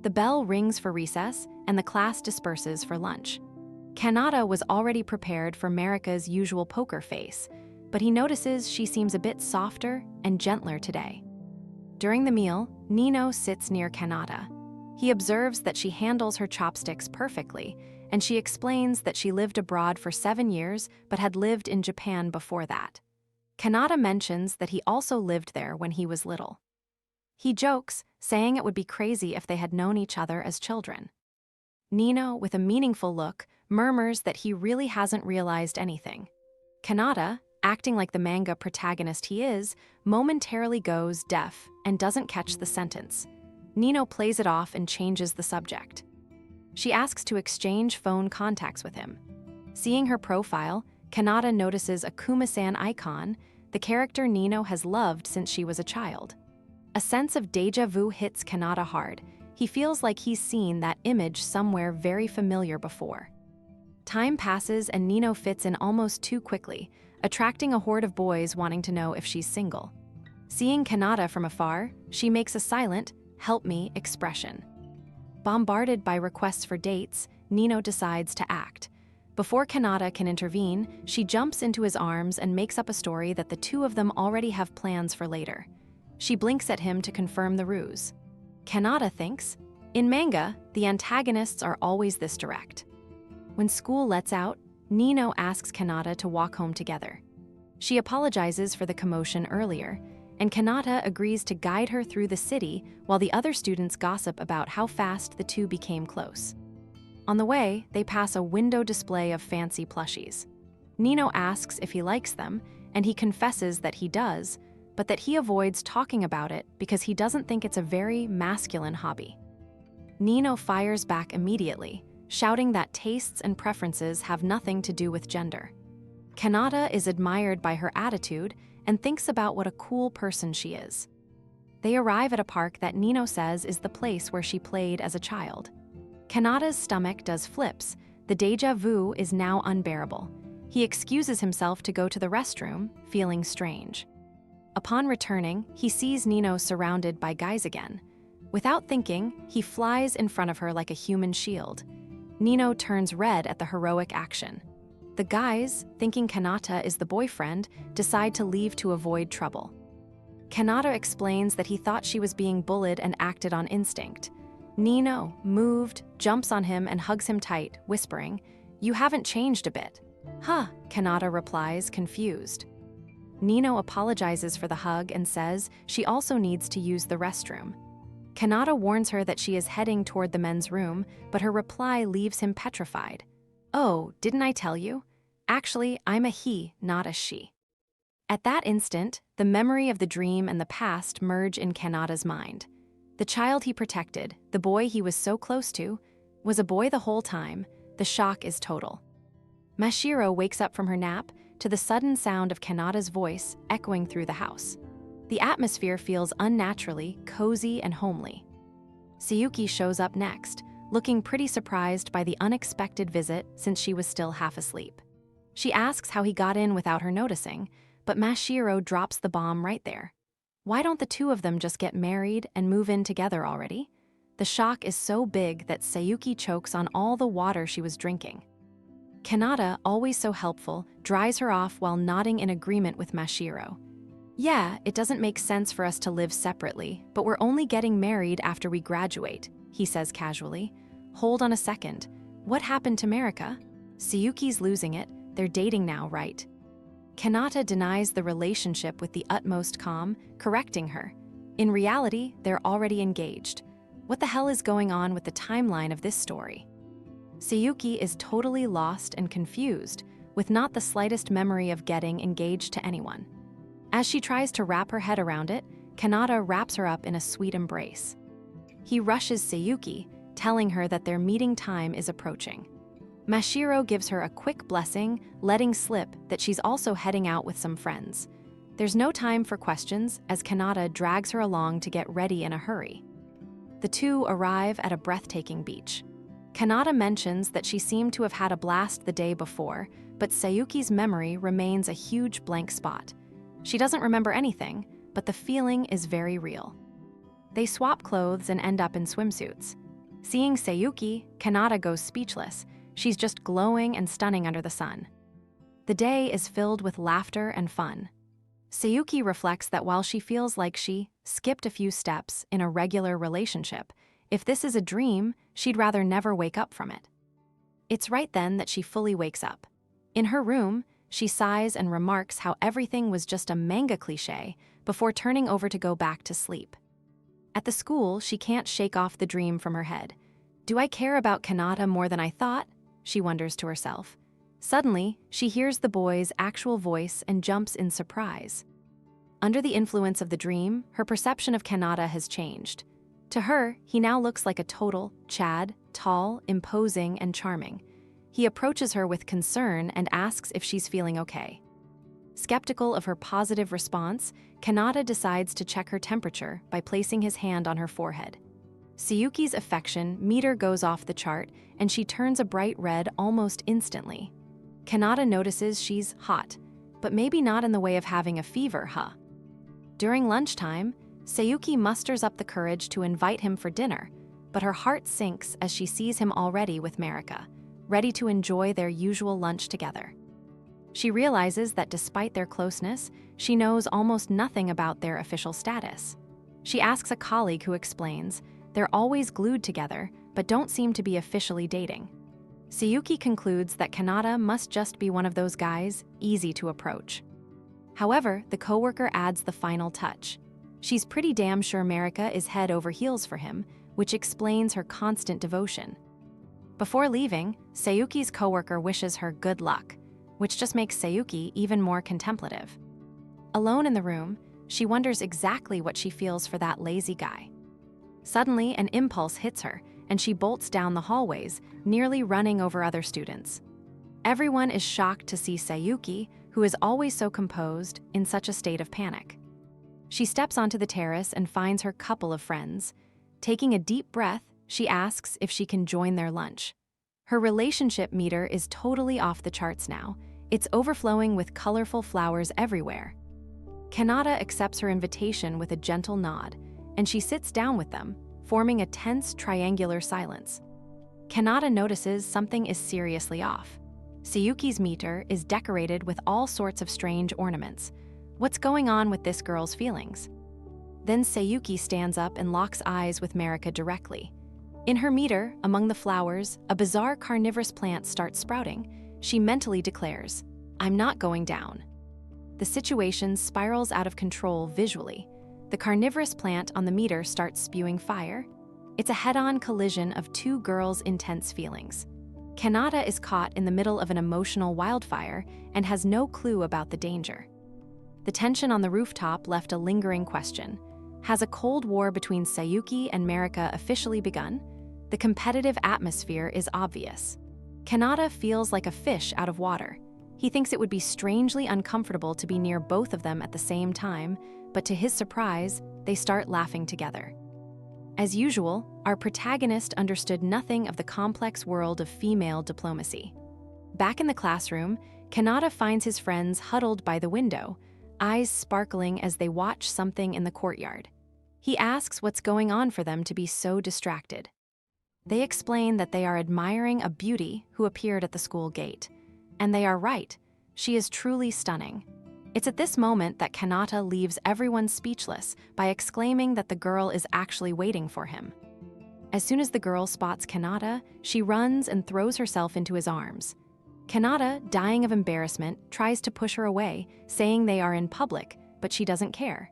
The bell rings for recess, and the class disperses for lunch. Kanata was already prepared for Marika's usual poker face. but he notices she seems a bit softer and gentler today. During the meal, Nino sits near Kanata. He observes that she handles her chopsticks perfectly, and she explains that she lived abroad for 7 years but had lived in Japan before that. Kanata mentions that he also lived there when he was little. He jokes, saying it would be crazy if they had known each other as children. Nino, with a meaningful look, murmurs that he really hasn't realized anything. Kanata, acting like the manga protagonist he is, momentarily goes deaf and doesn't catch the sentence. Nino plays it off and changes the subject. She asks to exchange phone contacts with him. Seeing her profile, Kanata notices a Kuma-san icon, the character Nino has loved since she was a child. A sense of déjà vu hits Kanata hard. He feels like he's seen that image somewhere very familiar before. Time passes and Nino fits in almost too quickly, attracting a horde of boys wanting to know if she's single. Seeing Kanata from afar, she makes a silent, "help me" expression. Bombarded by requests for dates, Nino decides to act. Before Kanata can intervene, she jumps into his arms and makes up a story that the two of them already have plans for later. She blinks at him to confirm the ruse. Kanata thinks, in manga, the antagonists are always this direct. When school lets out, Nino asks Kanata to walk home together. She apologizes for the commotion earlier, and Kanata agrees to guide her through the city while the other students gossip about how fast the two became close. On the way, they pass a window display of fancy plushies. Nino asks if he likes them, and he confesses that he does, but that he avoids talking about it because he doesn't think it's a very masculine hobby. Nino fires back immediately, shouting that tastes and preferences have nothing to do with gender. Kanata is admired by her attitude and thinks about what a cool person she is. They arrive at a park that Nino says is the place where she played as a child. Kanata's stomach does flips. The déjà vu is now unbearable. He excuses himself to go to the restroom, feeling strange. Upon returning, he sees Nino surrounded by guys again. Without thinking, he flies in front of her like a human shield. Nino turns red at the heroic action. The guys, thinking Kanata is the boyfriend, decide to leave to avoid trouble. Kanata explains that he thought she was being bullied and acted on instinct. Nino, moved, jumps on him and hugs him tight, whispering, "You haven't changed a bit." "Huh," Kanata replies, confused. Nino apologizes for the hug and says she also needs to use the restroom. Kanata warns her that she is heading toward the men's room, but her reply leaves him petrified. "Oh, didn't I tell you? Actually, I'm a he, not a she." At that instant, the memory of the dream and the past merge in Kanata's mind. The child he protected, the boy he was so close to, was a boy the whole time. The shock is total. Mashiro wakes up from her nap to the sudden sound of Kanata's voice echoing through the house. The atmosphere feels unnaturally cozy and homely. Sayuki shows up next, looking pretty surprised by the unexpected visit since she was still half asleep. She asks how he got in without her noticing, but Mashiro drops the bomb right there. Why don't the two of them just get married and move in together already? The shock is so big that Sayuki chokes on all the water she was drinking. Kanata, always so helpful, dries her off while nodding in agreement with Mashiro. "Yeah, it doesn't make sense for us to live separately, but we're only getting married after we graduate," he says casually. "Hold on a second. What happened to Marika? Sayuki's losing it. They're dating now, right?" Kanata denies the relationship with the utmost calm, correcting her. In reality, they're already engaged. What the hell is going on with the timeline of this story? Sayuki is totally lost and confused, with not the slightest memory of getting engaged to anyone. As she tries to wrap her head around it, Kanata wraps her up in a sweet embrace. He rushes Sayuki, telling her that their meeting time is approaching. Mashiro gives her a quick blessing, letting slip that she's also heading out with some friends. There's no time for questions as Kanata drags her along to get ready in a hurry. The two arrive at a breathtaking beach. Kanata mentions that she seemed to have had a blast the day before, but Sayuki's memory remains a huge blank spot. She doesn't remember anything, but the feeling is very real. They swap clothes and end up in swimsuits. Seeing Sayuki, Kanata goes speechless. She's just glowing and stunning under the sun. The day is filled with laughter and fun. Sayuki reflects that while she feels like she skipped a few steps in a regular relationship, if this is a dream, she'd rather never wake up from it. It's right then that she fully wakes up. In her room, she sighs and remarks how everything was just a manga cliché before turning over to go back to sleep. At the school, she can't shake off the dream from her head. Do I care about Kanata more than I thought? She wonders to herself. Suddenly, she hears the boy's actual voice and jumps in surprise. Under the influence of the dream, her perception of Kanata has changed. To her, he now looks like a total Chad, tall, imposing, and charming. He approaches her with concern and asks if she's feeling okay. Skeptical of her positive response, Kanata decides to check her temperature by placing his hand on her forehead. Sayuki's affection meter goes off the chart, and she turns a bright red almost instantly. Kanata notices she's hot, but maybe not in the way of having a fever, huh? During lunchtime, Sayuki musters up the courage to invite him for dinner, but her heart sinks as she sees him already with Marika, ready to enjoy their usual lunch together. She realizes that despite their closeness, she knows almost nothing about their official status. She asks a colleague who explains, they're always glued together, but don't seem to be officially dating. Sayuki concludes that Kanata must just be one of those guys, easy to approach. However, the coworker adds the final touch. She's pretty damn sure Marika is head over heels for him, which explains her constant devotion. Before leaving, Sayuki's coworker wishes her good luck, which just makes Sayuki even more contemplative. Alone in the room, she wonders exactly what she feels for that lazy guy. Suddenly, an impulse hits her, and she bolts down the hallways, nearly running over other students. Everyone is shocked to see Sayuki, who is always so composed, in such a state of panic. She steps onto the terrace and finds her couple of friends. Taking a deep breath, she asks if she can join their lunch. Her relationship meter is totally off the charts now. It's overflowing with colorful flowers everywhere. Kanata accepts her invitation with a gentle nod, and she sits down with them, forming a tense triangular silence. Kanata notices something is seriously off. Sayuki's meter is decorated with all sorts of strange ornaments. What's going on with this girl's feelings? Then Sayuki stands up and locks eyes with Marika directly. In her meter, among the flowers, a bizarre carnivorous plant starts sprouting. She mentally declares, "I'm not going down." The situation spirals out of control visually. The carnivorous plant on the meter starts spewing fire. It's a head-on collision of two girls' intense feelings. Kanata is caught in the middle of an emotional wildfire and has no clue about the danger. The tension on the rooftop left a lingering question. Has a cold war between Sayuki and Marika officially begun? The competitive atmosphere is obvious. Kanata feels like a fish out of water. He thinks it would be strangely uncomfortable to be near both of them at the same time, but to his surprise, they start laughing together. As usual, our protagonist understood nothing of the complex world of female diplomacy. Back in the classroom, Kanata finds his friends huddled by the window, eyes sparkling as they watch something in the courtyard. He asks what's going on for them to be so distracted. They explain that they are admiring a beauty who appeared at the school gate. And they are right. She is truly stunning. It's at this moment that Kanata leaves everyone speechless by exclaiming that the girl is actually waiting for him. As soon as the girl spots Kanata, she runs and throws herself into his arms. Kanata, dying of embarrassment, tries to push her away, saying they are in public, but she doesn't care.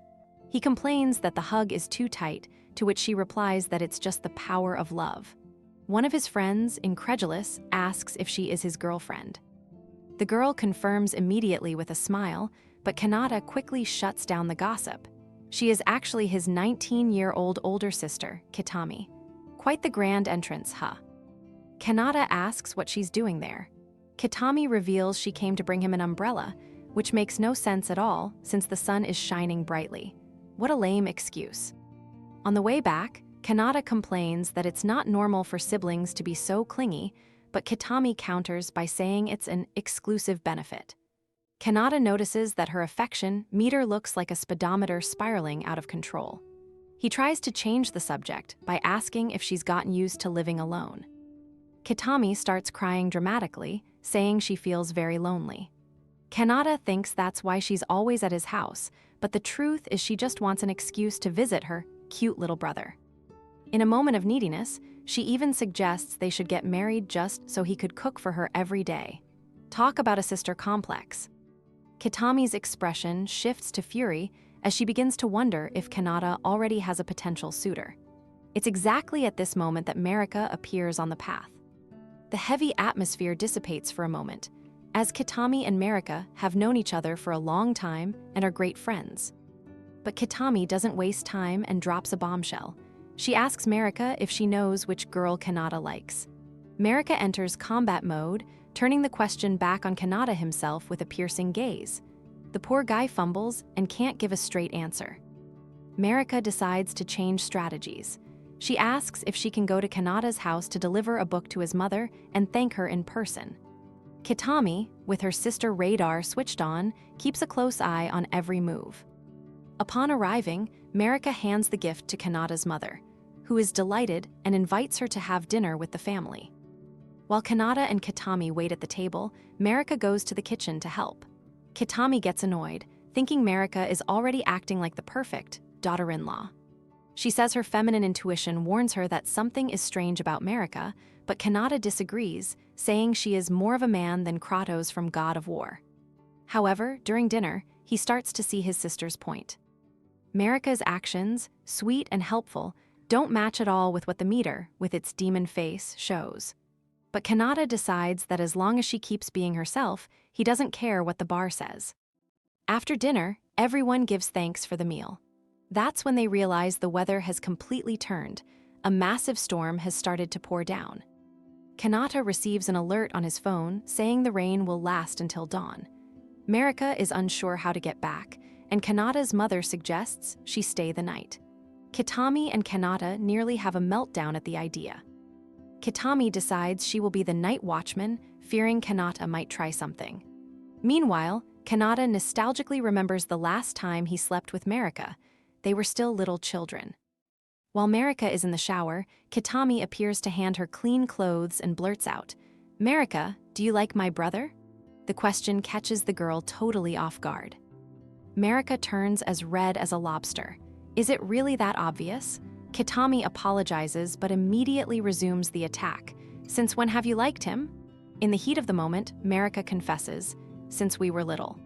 He complains that the hug is too tight, to which she replies that it's just the power of love. One of his friends, incredulous, asks if she is his girlfriend. The girl confirms immediately with a smile, but Kanata quickly shuts down the gossip. She is actually his 19-year-old older sister, Kitami. Quite the grand entrance, huh? Kanata asks what she's doing there. Kitami reveals she came to bring him an umbrella, which makes no sense at all since the sun is shining brightly. What a lame excuse. On the way back, Kanata complains that it's not normal for siblings to be so clingy, but Kitami counters by saying it's an exclusive benefit. Kanata notices that her affection meter looks like a speedometer spiraling out of control. He tries to change the subject by asking if she's gotten used to living alone. Kitami starts crying dramatically, saying she feels very lonely. Kanata thinks that's why she's always at his house, but the truth is she just wants an excuse to visit her cute little brother. In a moment of neediness, she even suggests they should get married just so he could cook for her every day. Talk about a sister complex. Kitami's expression shifts to fury as she begins to wonder if Kanata already has a potential suitor. It's exactly at this moment that Marika appears on the path. The heavy atmosphere dissipates for a moment, as Kitami and Marika have known each other for a long time and are great friends. But Kitami doesn't waste time and drops a bombshell. She asks Marika if she knows which girl Kanata likes. Marika enters combat mode, turning the question back on Kanata himself with a piercing gaze. The poor guy fumbles and can't give a straight answer. Marika decides to change strategies. She asks if she can go to Kanata's house to deliver a book to his mother and thank her in person. Kitami, with her sister radar switched on, keeps a close eye on every move. Upon arriving, Marika hands the gift to Kanata's mother, who is delighted and invites her to have dinner with the family. While Kanata and Kitami wait at the table, Marika goes to the kitchen to help. Kitami gets annoyed, thinking Marika is already acting like the perfect daughter-in-law. She says her feminine intuition warns her that something is strange about Marika, but Kanata disagrees, saying she is more of a man than Kratos from God of War. However, during dinner, he starts to see his sister's point. Marika's actions, sweet and helpful, don't match at all with what the meter, with its demon face, shows. But Kanata decides that as long as she keeps being herself, he doesn't care what the bar says. After dinner, everyone gives thanks for the meal. That's when they realize the weather has completely turned. A massive storm has started to pour down. Kanata receives an alert on his phone saying the rain will last until dawn. Marika is unsure how to get back, and Kanata's mother suggests she stay the night. Kitami and Kanata nearly have a meltdown at the idea. Kitami decides she will be the night watchman, fearing Kanata might try something. Meanwhile, Kanata nostalgically remembers the last time he slept with Marika. They were still little children. While Marika is in the shower, Kitami appears to hand her clean clothes and blurts out, "Marika, do you like my brother?" The question catches the girl totally off guard. Marika turns as red as a lobster. Is it really that obvious? Kitami apologizes but immediately resumes the attack. "Since when have you liked him?" In the heat of the moment, Marika confesses, "Since we were little."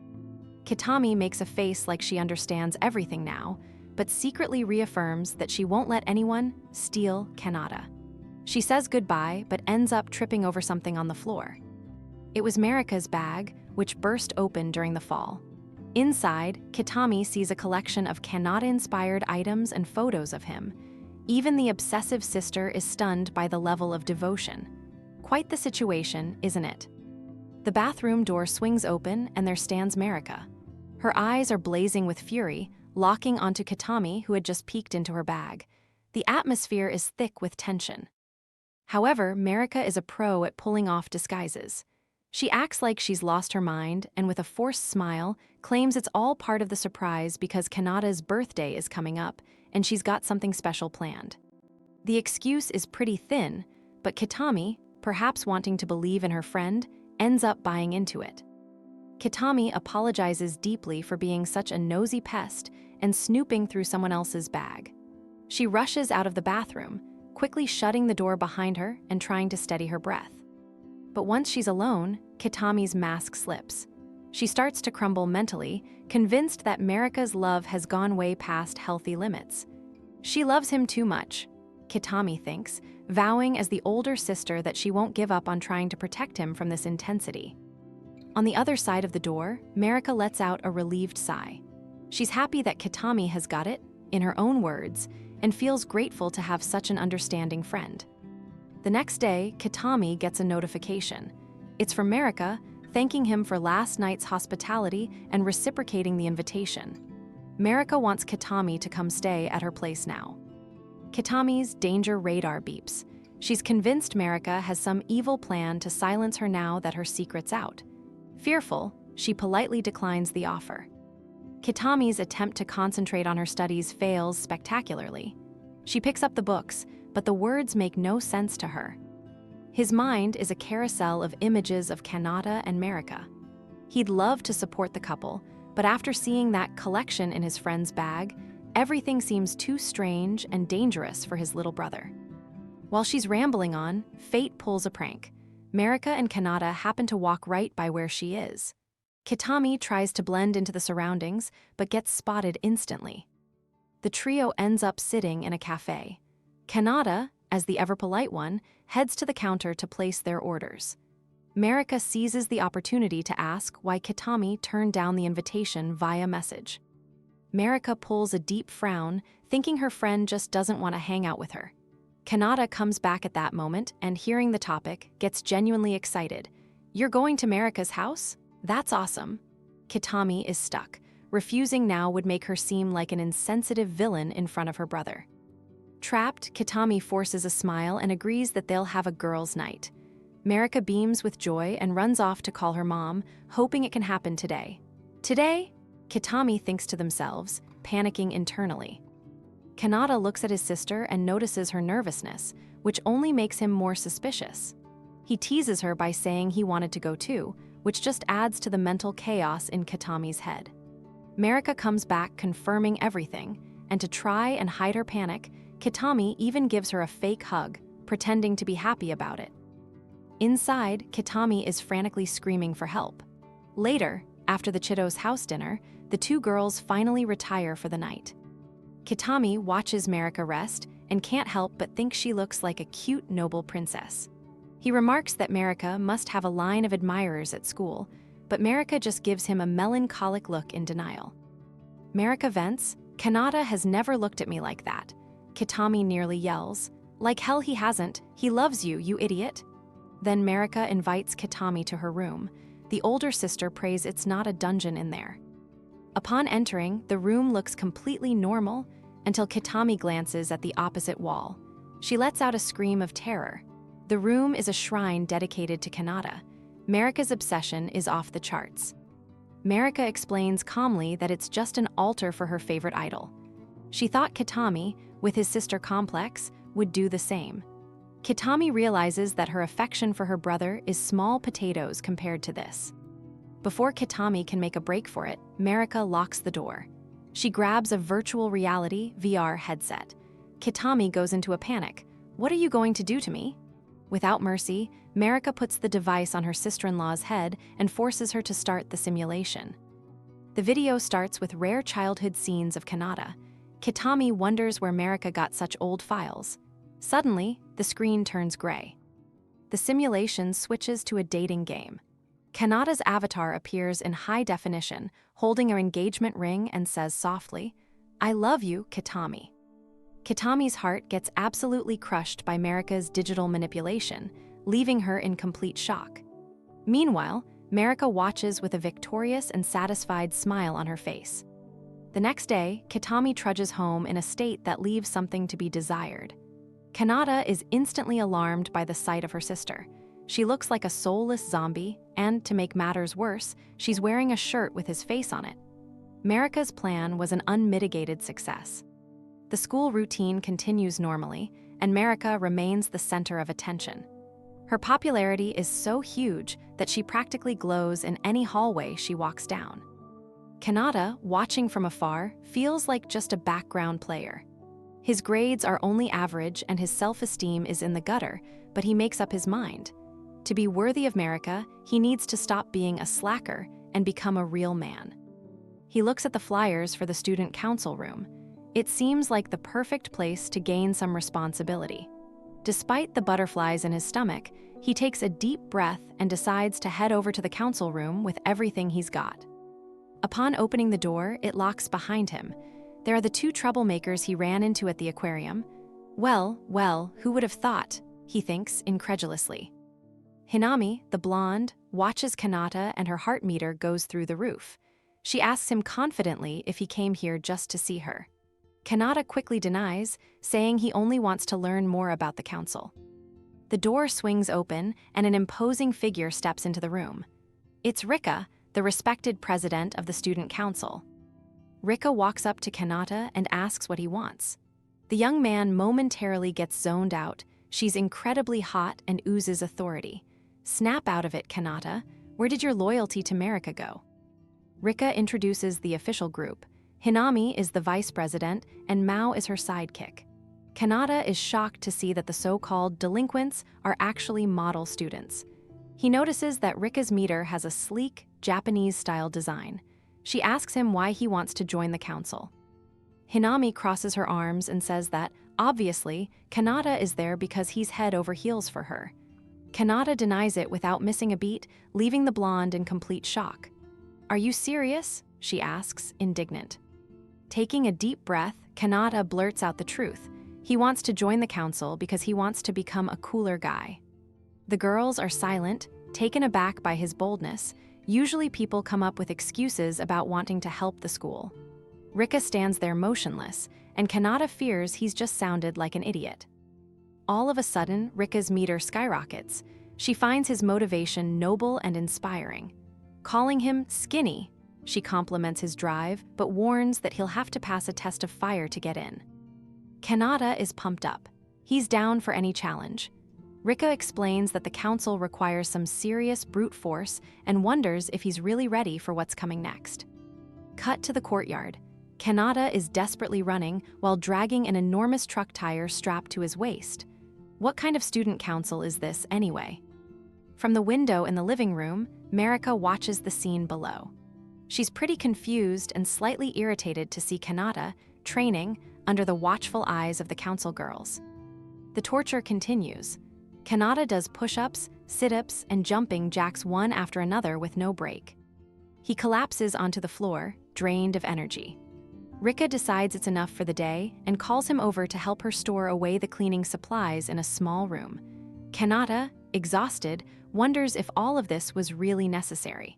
Kitami makes a face like she understands everything now, but secretly reaffirms that she won't let anyone steal Kanata. She says goodbye but ends up tripping over something on the floor. It was Marika's bag, which burst open during the fall. Inside, Kitami sees a collection of Kanata-inspired items and photos of him. Even the obsessive sister is stunned by the level of devotion. Quite the situation, isn't it? The bathroom door swings open and there stands Marika. Her eyes are blazing with fury, locking onto Kitami, who had just peeked into her bag. The atmosphere is thick with tension. However, Marika is a pro at pulling off disguises. She acts like she's lost her mind and with a forced smile claims it's all part of the surprise because Kanata's birthday is coming up and she's got something special planned. The excuse is pretty thin, but Kitami, perhaps wanting to believe in her friend, ends up buying into it. Kitami apologizes deeply for being such a nosy pest and snooping through someone else's bag. She rushes out of the bathroom, quickly shutting the door behind her and trying to steady her breath. But once she's alone, Kitami's mask slips. She starts to crumble mentally, convinced that Marika's love has gone way past healthy limits. She loves him too much, Kitami thinks, vowing as the older sister that she won't give up on trying to protect him from this intensity. On the other side of the door, Marika lets out a relieved sigh. She's happy that Kitami has got it, in her own words, and feels grateful to have such an understanding friend. The next day, Kitami gets a notification. It's from Marika, thanking him for last night's hospitality and reciprocating the invitation. Marika wants Kitami to come stay at her place now. Kitami's danger radar beeps. She's convinced Marika has some evil plan to silence her now that her secret's out. Fearful, she politely declines the offer. Kitami's attempt to concentrate on her studies fails spectacularly. She picks up the books, but the words make no sense to her. His mind is a carousel of images of Kanata and Marika. He'd love to support the couple, but after seeing that collection in his friend's bag, everything seems too strange and dangerous for his little brother. While she's rambling on, fate pulls a prank. Marika and Kanata happen to walk right by where she is. Kitami tries to blend into the surroundings, but gets spotted instantly. The trio ends up sitting in a cafe. Kanata, as the ever-polite one, heads to the counter to place their orders. Marika seizes the opportunity to ask why Kitami turned down the invitation via message. Marika pulls a deep frown, thinking her friend just doesn't want to hang out with her. Kanata comes back at that moment and, hearing the topic, gets genuinely excited. "You're going to Marika's house? That's awesome." Kitami is stuck. Refusing now would make her seem like an insensitive villain in front of her brother. Trapped, Kitami forces a smile and agrees that they'll have a girls' night. Marika beams with joy and runs off to call her mom, hoping it can happen today. Today? Kitami thinks to themselves, panicking internally. Kanata looks at his sister and notices her nervousness, which only makes him more suspicious. He teases her by saying he wanted to go too, which just adds to the mental chaos in Kitami's head. Marika comes back confirming everything, and to try and hide her panic, Kitami even gives her a fake hug, pretending to be happy about it. Inside, Kitami is frantically screaming for help. Later, after the Chido's house dinner, the two girls finally retire for the night. Kitami watches Marika rest and can't help but think she looks like a cute, noble princess. He remarks that Marika must have a line of admirers at school, but Marika just gives him a melancholic look in denial. Marika vents, "Kanata has never looked at me like that." Kitami nearly yells, "Like hell he hasn't, he loves you, you idiot." Then Marika invites Kitami to her room. The older sister prays it's not a dungeon in there. Upon entering, the room looks completely normal until Kitami glances at the opposite wall. She lets out a scream of terror. The room is a shrine dedicated to Kanata. Marika's obsession is off the charts. Marika explains calmly that it's just an altar for her favorite idol. She thought Kitami, with his sister complex, would do the same. Kitami realizes that her affection for her brother is small potatoes compared to this. Before Kitami can make a break for it, Marika locks the door. She grabs a virtual reality (VR) headset. Kitami goes into a panic. "What are you going to do to me?" Without mercy, Marika puts the device on her sister-in-law's head and forces her to start the simulation. The video starts with rare childhood scenes of Kanata. Kitami wonders where Marika got such old files. Suddenly, the screen turns gray. The simulation switches to a dating game. Kanata's avatar appears in high definition, holding her engagement ring and says softly, "I love you, Kitami." Kitami's heart gets absolutely crushed by Marika's digital manipulation, leaving her in complete shock. Meanwhile, Marika watches with a victorious and satisfied smile on her face. The next day, Kitami trudges home in a state that leaves something to be desired. Kanata is instantly alarmed by the sight of her sister. She looks like a soulless zombie, and to make matters worse, she's wearing a shirt with his face on it. Marika's plan was an unmitigated success. The school routine continues normally, and Marika remains the center of attention. Her popularity is so huge that she practically glows in any hallway she walks down. Kanata, watching from afar, feels like just a background player. His grades are only average and his self-esteem is in the gutter, but he makes up his mind. To be worthy of Marika, he needs to stop being a slacker and become a real man. He looks at the flyers for the student council room. It seems like the perfect place to gain some responsibility. Despite the butterflies in his stomach, he takes a deep breath and decides to head over to the council room with everything he's got. Upon opening the door, it locks behind him. There are the two troublemakers he ran into at the aquarium. Well, who would have thought, he thinks incredulously. Hinami, the blonde, watches Kanata and her heart meter goes through the roof. She asks him confidently if he came here just to see her. Kanata quickly denies, saying he only wants to learn more about the council. The door swings open and an imposing figure steps into the room. It's Rika, the respected president of the student council. Rika walks up to Kanata and asks what he wants. The young man momentarily gets zoned out. She's incredibly hot and oozes authority. "Snap out of it, Kanata. Where did your loyalty to Marika go? Rika introduces the official group. Hinami is the vice president, and Mao is her sidekick. Kanata is shocked to see that the so-called delinquents are actually model students. He notices that Rika's meter has a sleek, Japanese-style design. She asks him why he wants to join the council. Hinami crosses her arms and says that, obviously, Kanata is there because he's head over heels for her. Kanata denies it without missing a beat, leaving the blonde in complete shock. "Are you serious?" she asks, indignant. Taking a deep breath, Kanata blurts out the truth. He wants to join the council because he wants to become a cooler guy. The girls are silent, taken aback by his boldness. Usually people come up with excuses about wanting to help the school. Rika stands there motionless, and Kanata fears he's just sounded like an idiot. All of a sudden, Rika's meter skyrockets. She finds his motivation noble and inspiring. Calling him skinny, she compliments his drive, but warns that he'll have to pass a test of fire to get in. Kanata is pumped up. He's down for any challenge. Rika explains that the council requires some serious brute force and wonders if he's really ready for what's coming next. Cut to the courtyard. Kanata is desperately running while dragging an enormous truck tire strapped to his waist. What kind of student council is this, anyway? From the window in the living room, Marika watches the scene below. She's pretty confused and slightly irritated to see Kanata training under the watchful eyes of the council girls. The torture continues. Kanata does push-ups, sit-ups, and jumping jacks one after another with no break. He collapses onto the floor, drained of energy. Rika decides it's enough for the day and calls him over to help her store away the cleaning supplies in a small room. Kanata, exhausted, wonders if all of this was really necessary.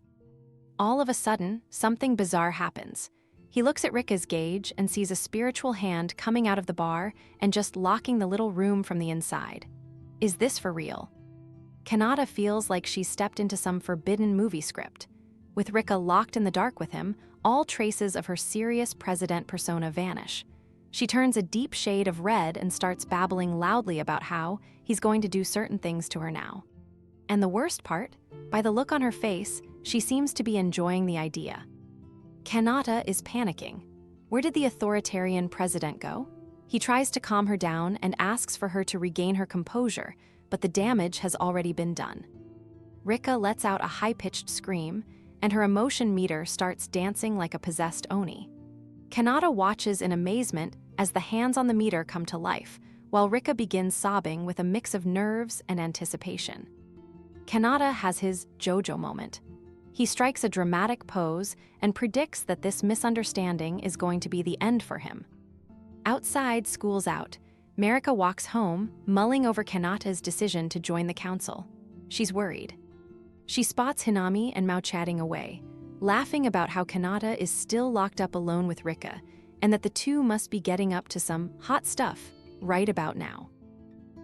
All of a sudden, something bizarre happens. He looks at Rika's gauge and sees a spiritual hand coming out of the bar and just locking the little room from the inside. Is this for real? Kanata feels like she's stepped into some forbidden movie script. With Rika locked in the dark with him, all traces of her serious president persona vanish. She turns a deep shade of red and starts babbling loudly about how he's going to do certain things to her now. And the worst part, by the look on her face, she seems to be enjoying the idea. Kanata is panicking. Where did the authoritarian president go? He tries to calm her down and asks for her to regain her composure, but the damage has already been done. Rika lets out a high-pitched scream, and her emotion meter starts dancing like a possessed Oni. Kanata watches in amazement as the hands on the meter come to life, while Rika begins sobbing with a mix of nerves and anticipation. Kanata has his JoJo moment. He strikes a dramatic pose and predicts that this misunderstanding is going to be the end for him. Outside, school's out. Marika walks home, mulling over Kanata's decision to join the council. She's worried. She spots Hinami and Mao chatting away, laughing about how Kanata is still locked up alone with Rika, and that the two must be getting up to some hot stuff right about now.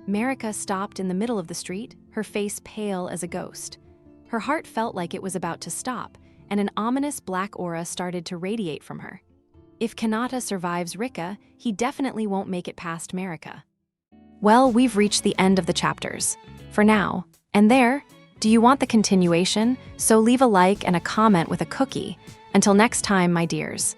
Marika stopped in the middle of the street, her face pale as a ghost. Her heart felt like it was about to stop, and an ominous black aura started to radiate from her. If Kanata survives Rika, he definitely won't make it past Marika. Well, we've reached the end of the chapters. For now. And there, do you want the continuation? So leave a like and a comment with a cookie. Until next time, my dears.